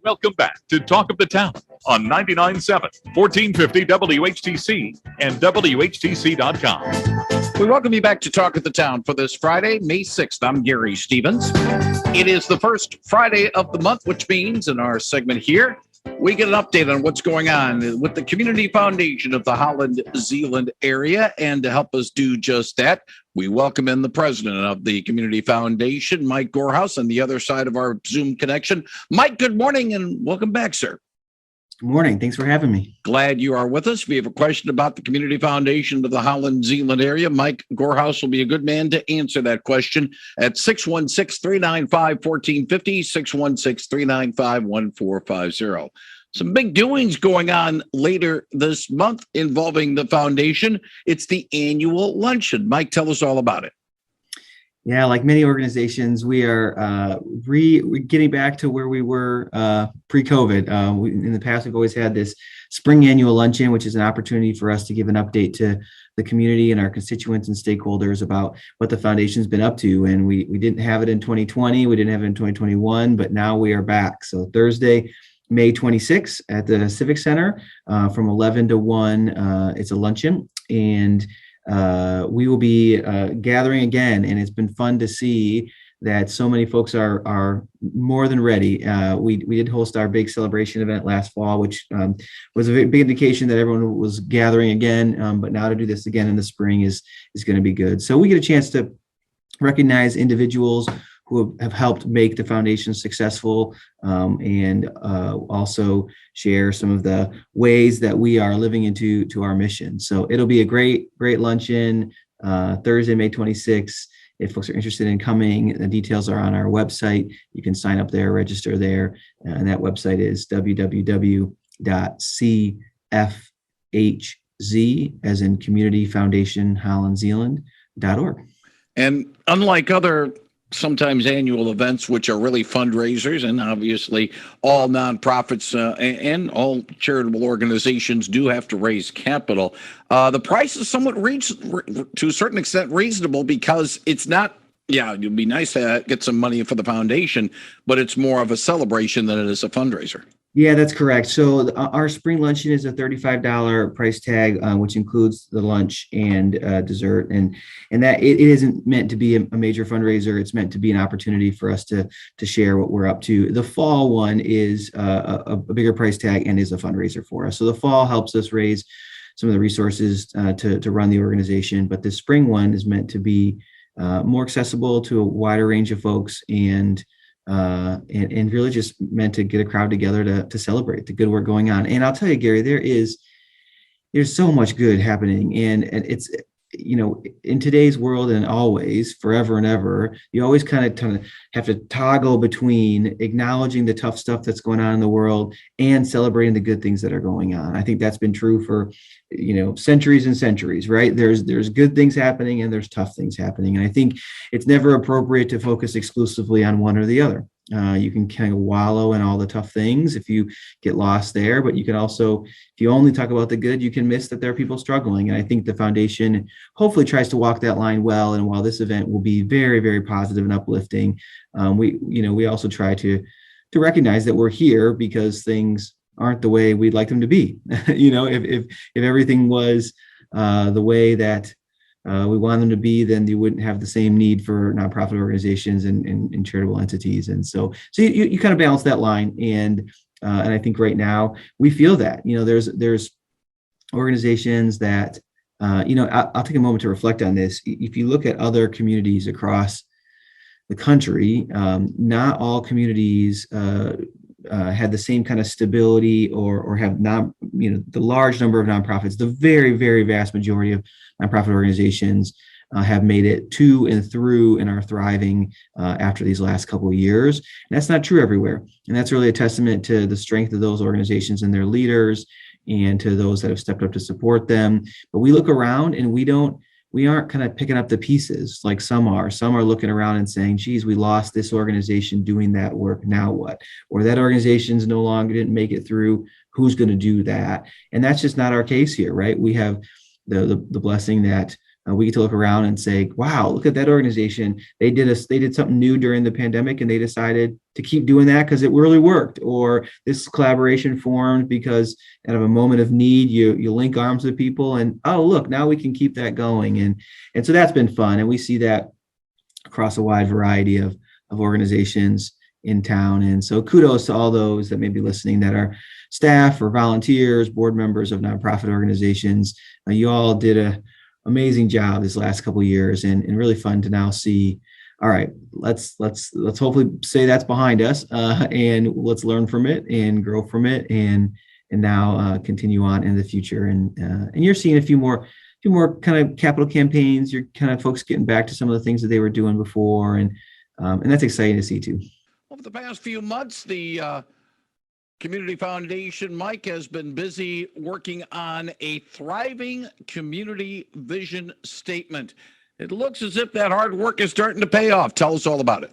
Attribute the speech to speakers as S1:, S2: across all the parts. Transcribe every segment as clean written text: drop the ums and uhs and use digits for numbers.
S1: Welcome back to Talk of the Town on 99.7, 1450 WHTC and WHTC.com.
S2: We welcome you back to Talk of the Town for this Friday, May 6th. I'm Gary Stevens. It is the first Friday of the month, which means in our segment here, we get an update on what's going on with the Community Foundation of the Holland, Zeeland area. And to help us do just that, we welcome in the president of the Community Foundation, Mike Goorhouse, on the other side of our Zoom connection. Mike, good morning and welcome back, sir.
S3: Good morning. Thanks for having me.
S2: Glad you are with us. If you have a question about the Community Foundation of the Holland, Zeeland area, Mike Goorhouse will be a good man to answer that question at 616-395-1450, 616-395-1450. Some big doings going on later this month involving the foundation. It's the annual luncheon. Mike, tell us all about it.
S3: Yeah, like many organizations, we are getting back to where we were pre-COVID. In the past, we've always had this spring annual luncheon, which is an opportunity for us to give an update to the community and our constituents and stakeholders about what the foundation's been up to. And we didn't have it in 2020, we didn't have it in 2021, but now we are back. So Thursday, May 26th at the Civic Center from 11 to 1, it's a luncheon. And we will be gathering again, and it's been fun to see that so many folks are more than ready. We did host our big celebration event last fall, which was a big indication that everyone was gathering again. But now to do this again in the spring is going to be good. So we get a chance to recognize individuals who have helped make the foundation successful, and also share some of the ways that we are living into our mission. So it'll be a great luncheon Thursday, May 26th. If folks are interested in coming, the details are on our website. You can sign up there, register there, and that website is www.cfhz, as in Community Foundation Holland Zeeland.org.
S2: And unlike other sometimes annual events, which are really fundraisers, and obviously all nonprofits and all charitable organizations do have to raise capital. The price is somewhat to a certain extent reasonable, because it's not, it'd be nice to get some money for the foundation, but it's more of a celebration than it is a fundraiser.
S3: Yeah, that's correct. So our spring luncheon is a $35 price tag, which includes the lunch and dessert, and that it isn't meant to be a major fundraiser. It's meant to be an opportunity for us to share what we're up to. The fall one is a bigger price tag and is a fundraiser for us. So the fall helps us raise some of the resources to run the organization, but the spring one is meant to be more accessible to a wider range of folks, and really just meant to get a crowd together to celebrate the good work going on. And I'll tell you, Gary, there's so much good happening, and it's, in today's world, and always, forever and ever, you always kind of have to toggle between acknowledging the tough stuff that's going on in the world and celebrating the good things that are going on. I think that's been true for, centuries and centuries, right? There's good things happening and there's tough things happening. And I think it's never appropriate to focus exclusively on one or the other. You can kind of wallow in all the tough things if you get lost there, but you can also, if you only talk about the good, you can miss that there are people struggling. And I think the foundation hopefully tries to walk that line well. And while this event will be very, very positive and uplifting, we also try to recognize that we're here because things aren't the way we'd like them to be. If everything was the way that we want them to be, then you wouldn't have the same need for nonprofit organizations and charitable entities. And so you kind of balance that line. And I think right now we feel that, there's organizations that, I'll take a moment to reflect on this. If you look at other communities across the country, not all communities had the same kind of stability or have not, the large number of nonprofits. The very, very vast majority of nonprofit organizations have made it to and through and are thriving after these last couple of years. And that's not true everywhere. And that's really a testament to the strength of those organizations and their leaders, and to those that have stepped up to support them. But we look around and we aren't kind of picking up the pieces like some are. Some are looking around and saying, geez, we lost this organization doing that work. Now what? Or that organization's no longer didn't make it through. Who's going to do that? And that's just not our case here, right? We have the blessing that we get to look around and say, wow, look at that organization. They did something new during the pandemic, and they decided to keep doing that because it really worked. Or this collaboration formed because out of a moment of need, you link arms with people, and oh, look, now we can keep that going. And so that's been fun. And we see that across a wide variety of organizations in town. And so kudos to all those that may be listening that are staff or volunteers, board members of nonprofit organizations. You all did a amazing job this last couple of years, and really fun to now see. All right, let's hopefully say that's behind us, and let's learn from it and grow from it, and now continue on in the future. And you're seeing a few more kind of capital campaigns. You're kind of folks getting back to some of the things that they were doing before, and that's exciting to see too.
S2: Over the past few months, the Community Foundation, Mike, has been busy working on a thriving community vision statement. It looks as if that hard work is starting to pay off. Tell us all about it.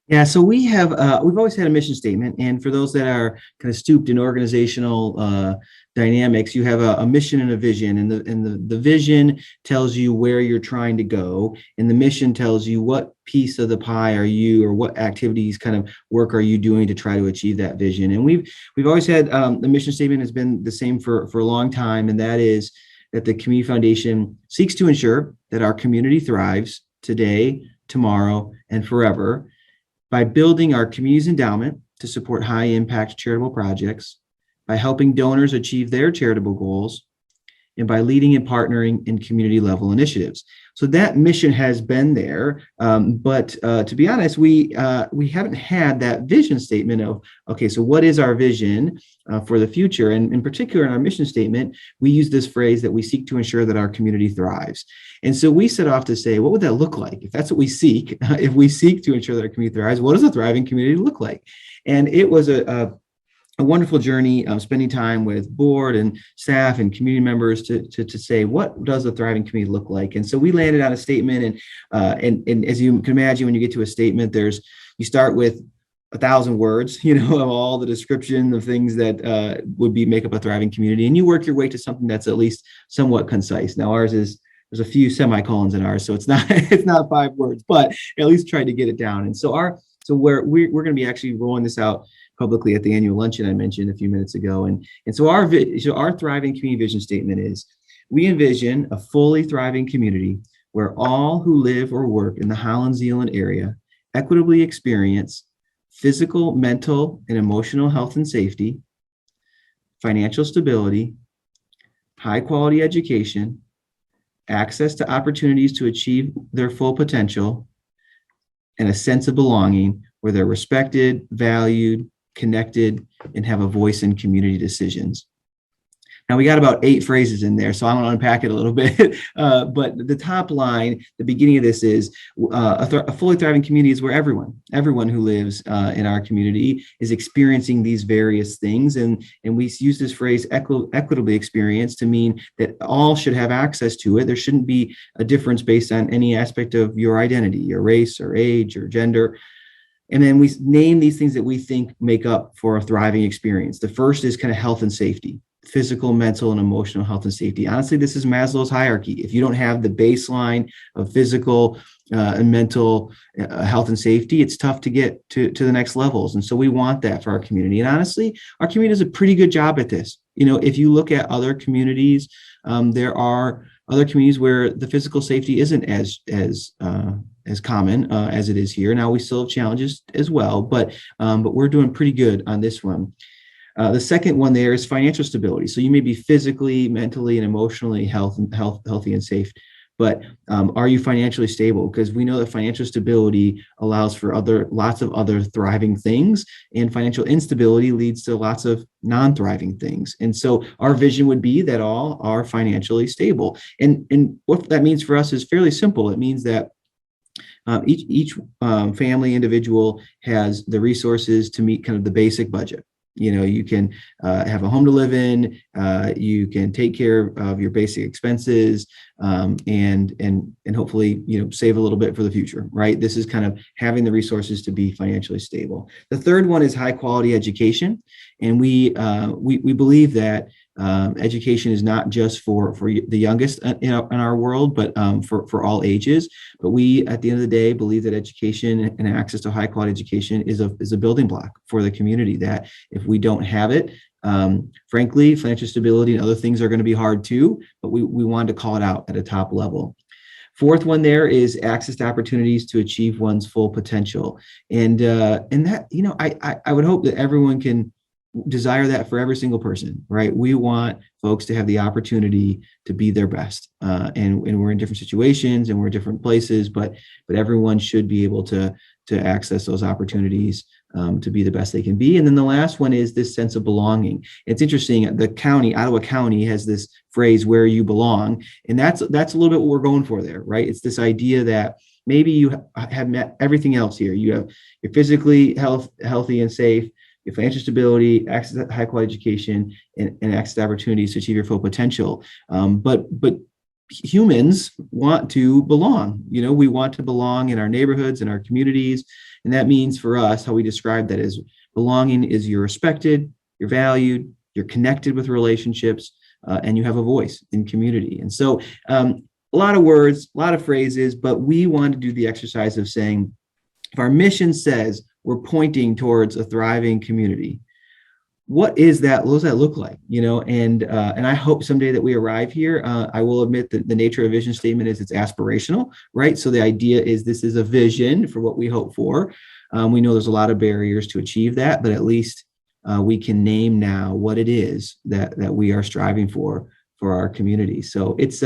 S3: Yeah, so we've always had a mission statement, and for those that are kind of stooped in organizational dynamics, you have a mission and a vision, and the vision tells you where you're trying to go, and the mission tells you what piece of the pie are you, or what activities kind of work are you doing to try to achieve that vision. And we've always had the mission statement has been the same for a long time, and that is that the Community Foundation seeks to ensure that our community thrives today, tomorrow, and forever by building our community's endowment to support high-impact charitable projects, by helping donors achieve their charitable goals, and by leading and partnering in community-level initiatives. So that mission has been there, but to be honest, we haven't had that vision statement of, okay, so what is our vision for the future? And in particular, in our mission statement, we use this phrase that we seek to ensure that our community thrives. And so we set off to say, what would that look like? If that's what we seek, if we seek to ensure that our community thrives, what does a thriving community look like? And it was a wonderful journey, spending time with board and staff and community members to say, what does a thriving community look like? And so we landed on a statement, and as you can imagine, when you get to a statement, you start with 1,000 words, of all the description of things that would make up a thriving community, and you work your way to something that's at least somewhat concise. Now ours there's a few semicolons in ours, so it's not 5 words, but at least try to get it down. And so we're going to be actually rolling this out publicly at the annual luncheon I mentioned a few minutes ago. And so our thriving community vision statement is, we envision a fully thriving community where all who live or work in the Holland, Zeeland area equitably experience physical, mental, and emotional health and safety, financial stability, high quality education, access to opportunities to achieve their full potential, and a sense of belonging where they're respected, valued, connected, and have a voice in community decisions. Now we got about 8 phrases in there, so I'm going to unpack it a little bit. But the top line, the beginning of this is a fully thriving community is where everyone who lives in our community is experiencing these various things. And we use this phrase equitably experienced to mean that all should have access to it. There shouldn't be a difference based on any aspect of your identity, your race or age or gender. And then we name these things that we think make up for a thriving experience. The first is kind of health and safety, physical, mental, and emotional health and safety. Honestly, this is Maslow's hierarchy. If you don't have the baseline of physical and mental health and safety, it's tough to get to the next levels. And so we want that for our community. And honestly, our community does a pretty good job at this. If you look at other communities, there are other communities where the physical safety isn't as common as it is here. Now we still have challenges as well, but we're doing pretty good on this one. The second one there is financial stability. So you may be physically, mentally, and emotionally healthy and safe, but are you financially stable? Because we know that financial stability allows for lots of other thriving things, and financial instability leads to lots of non-thriving things. And so our vision would be that all are financially stable. And what that means for us is fairly simple. It means that each family individual has the resources to meet kind of the basic budget. You can have a home to live in, you can take care of your basic expenses, and hopefully, save a little bit for the future, right? This is kind of having the resources to be financially stable. The third one is high quality education. And we believe that Education is not just for the youngest in our world, but for all ages. But we, at the end of the day, believe that education and access to high quality education is a building block for the community, that if we don't have it, frankly, financial stability and other things are going to be hard too, but we wanted to call it out at a top level. Fourth one there is access to opportunities to achieve one's full potential. And that, I would hope that everyone can desire that for every single person, right? We want folks to have the opportunity to be their best. And we're in different situations and we're in different places, but everyone should be able to access those opportunities to be the best they can be. And then the last one is this sense of belonging. It's interesting. The county, Ottawa County, has this phrase, where you belong. And that's a little bit what we're going for there, right? It's this idea that maybe you have met everything else here. You're physically healthy and safe, your financial stability, access to high quality education, and access to opportunities to achieve your full potential. But humans want to belong. We want to belong in our neighborhoods and our communities. And that means for us, how we describe that is belonging is you're respected, you're valued, you're connected with relationships, and you have a voice in community. And so a lot of words, a lot of phrases, but we want to do the exercise of saying, if our mission says we're pointing towards a thriving community, what does that look like? And I hope someday that we arrive here. I will admit that the nature of a vision statement is it's aspirational, right? So the idea is this is a vision for what we hope for. We know there's a lot of barriers to achieve that, but at least we can name now what it is that we are striving for our community. So it's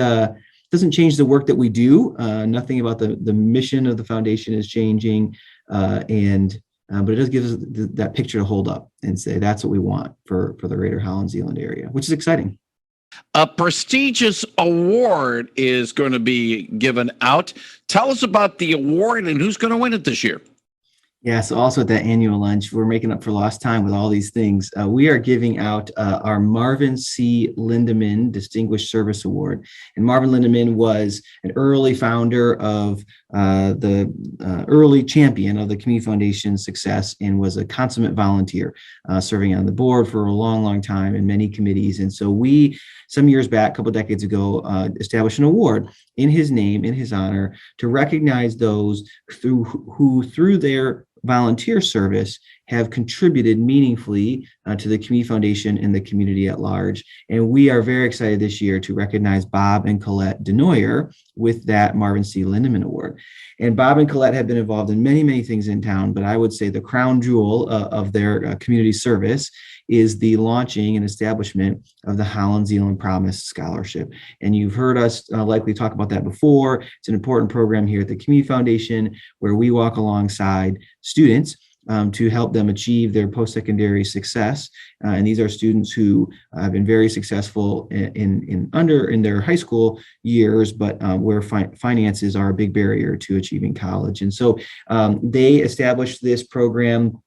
S3: doesn't change the work that we do. Nothing about the mission of the foundation is changing, but it does give us that picture to hold up and say that's what we want for the greater Holland Zeeland area, which is exciting.
S2: A prestigious award is going to be given out. Tell us about the award and who's going to win it this year.
S3: Yeah, so also at that annual lunch, we're making up for lost time with all these things. We are giving out our Marvin C. Lindemann Distinguished Service Award. And Marvin Lindemann was an early founder of the early champion of the Community Foundation's success and was a consummate volunteer, serving on the board for a long, long time in many committees. And so we, some years back, a couple of decades ago, established an award in his name, in his honor, to recognize those who through their volunteer service have contributed meaningfully to the Community Foundation and the community at large. And we are very excited this year to recognize Bob and Colette Denoyer with that Marvin C. Lindemann Award. And Bob and Colette have been involved in many, many things in town, but I would say the crown jewel of their community service is the launching and establishment of the Holland Zeeland Promise Scholarship. And you've heard us likely talk about that before. It's an important program here at the Community Foundation where we walk alongside students to help them achieve their post-secondary success. And these are students who have been very successful in their high school years, but where finances are a big barrier to achieving college. And so they established this program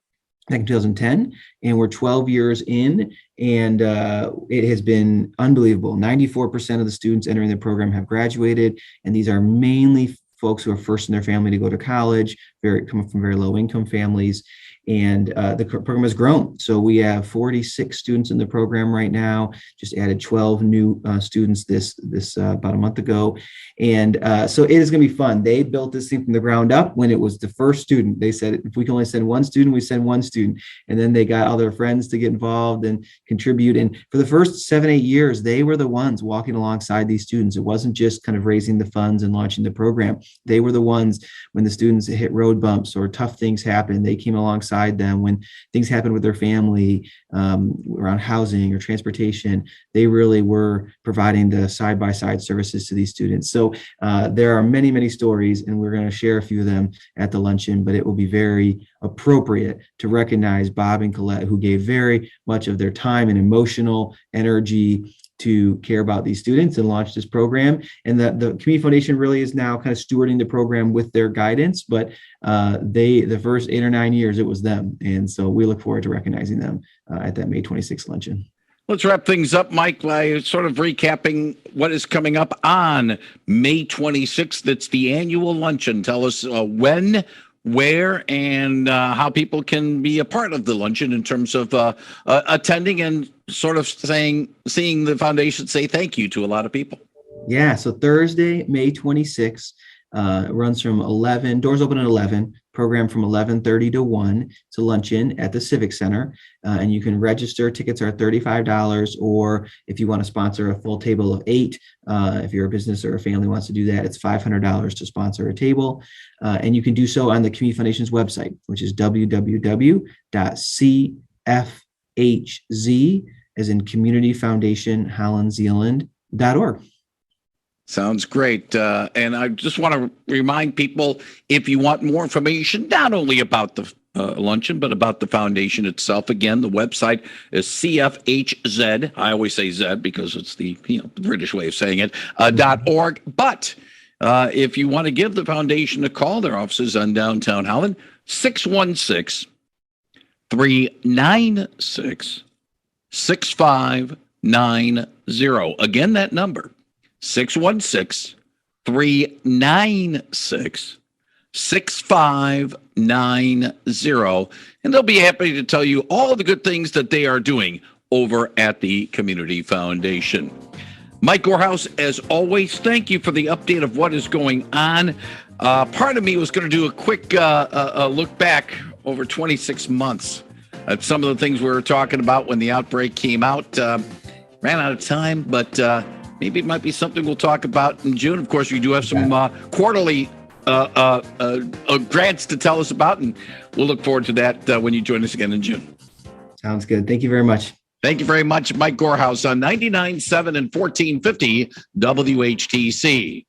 S3: back in 2010, and we're 12 years in, and it has been unbelievable. 94% of the students entering the program have graduated, and these are mainly folks who are first in their family to go to college, coming from very low income families. And the program has grown. So we have 46 students in the program right now, just added 12 new students this about a month ago. And so it is going to be fun. They built this thing from the ground up when it was the first student. They said, if we can only send one student, we send one student. And then they got all their friends to get involved and contribute. And for the first 7-8 years, they were the ones walking alongside these students. It wasn't just kind of raising the funds and launching the program. They were the ones when the students hit road bumps or tough things happened. They came alongside them when things happened with their family, around housing or transportation. They really were providing the side-by-side services to these students. So there are many, many stories, and we're going to share a few of them at the luncheon, but it will be very appropriate to recognize Bob and Colette, who gave very much of their time and emotional energy to care about these students and launch this program. And the Community Foundation really is now kind of stewarding the program with their guidance, but the first 8 or 9 years, it was them. And so we look forward to recognizing them at that May 26th luncheon.
S2: Let's wrap things up, Mike, by sort of recapping what is coming up on May 26th. It's the annual luncheon. Tell us when, where, and how people can be a part of the luncheon in terms of attending and sort of seeing the foundation say thank you to a lot of people.
S3: Yeah. So Thursday, May 26th, runs from 11, doors open at 11, program from 11:30 to 1 to Luncheon at the Civic Center. And you can register. Tickets are $35, or if you want to sponsor a full table of 8, if you're a business or a family wants to do that, it's $500 to sponsor a table. And you can do so on the Community Foundation's website, which is www.cfhz, as in Community Foundation Holland Zeeland.org.
S2: Sounds great. And I just want to remind people, if you want more information, not only about the luncheon, but about the foundation itself, again, the website is CFHZ. I always say Z because it's the British way of saying it, .org. But if you want to give the foundation a call, their offices on downtown Holland, 616-396-6590. Again, that number. 616-396-6590. And they'll be happy to tell you all the good things that they are doing over at the Community Foundation. Mike Goorhouse, as always, thank you for the update of what is going on. Part of me was going to do a quick look back over 26 months at some of the things we were talking about when the outbreak came out. Ran out of time, but maybe it might be something we'll talk about in June. Of course, we do have some quarterly grants to tell us about, and we'll look forward to that when you join us again in June.
S3: Sounds good. Thank you very much.
S2: Thank you very much, Mike Goorhouse on 99.7 and 1450 WHTC.